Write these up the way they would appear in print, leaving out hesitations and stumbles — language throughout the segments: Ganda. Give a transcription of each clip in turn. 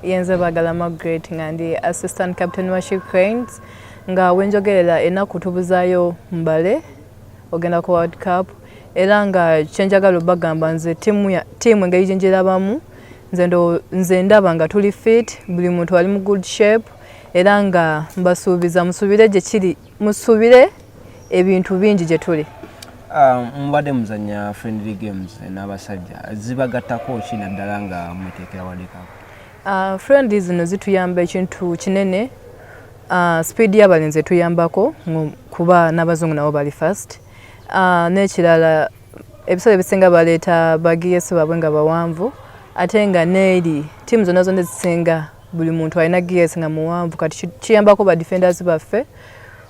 yenze bagala Margaret nga ndi assistant captain wa She Cranes nga wenjogerera ennaku tubuzayo mbale ogenda ku World Cup era nga kyenjagala bagamba nze tiimu engeri gyenjerabamu nze ndaba nga tuli fit buli muntu ali mu good shape era nga mbasuubiza musubire gye kiri musubire ebintu bingi gye tuli. Mbadde muzanya friendly games n'abasajja zibagattako ki naddala nga muteekera World Cup? Friendly zino zituyamba ekintu kinene. Speed y'abalenzi etuyambako kuba n'abazungu nabo bali fast. N'ekirala ebiseera ebisinga baleeta bagiyesi baabwe nga bawanvu ate nga neeri ttiimu zonna zonna ezisinga buli muntu alina giyesi nga muwanvu kati kiyambako ba defenders baffe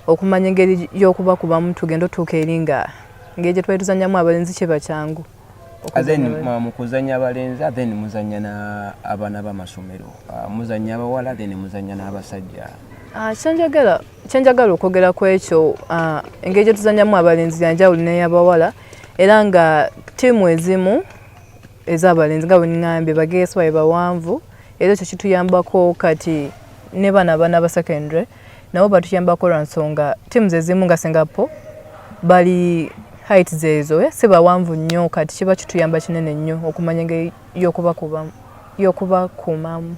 okumanya engeri y'okubakubamu tugenda otuuka eri nga engeri gye twali tuzannyamu abalenzi kiba kyangu. Mu kuzannya abalenzi then muzannya n'abaana b'amasomero muzannya abawala then muzannya n'abasajja. Kyenjagala okwogera ku ekyo engeri gye tuzannyamu abalenzi yanjawulo n'ey'abawala era nga ttiimu ezimu ez'abalenzi nga bwe ŋŋambye bageyesi babe bawanvu era ekyo kituyambako kati ne baana ba secondary nabo batuyambako lwa nsonga ttiimu ezimu nga Singapore bali height zeezo si bawanvu nnyo kati kiba kituyamba kinene nnyo okumanya engeri y'okubakumamu.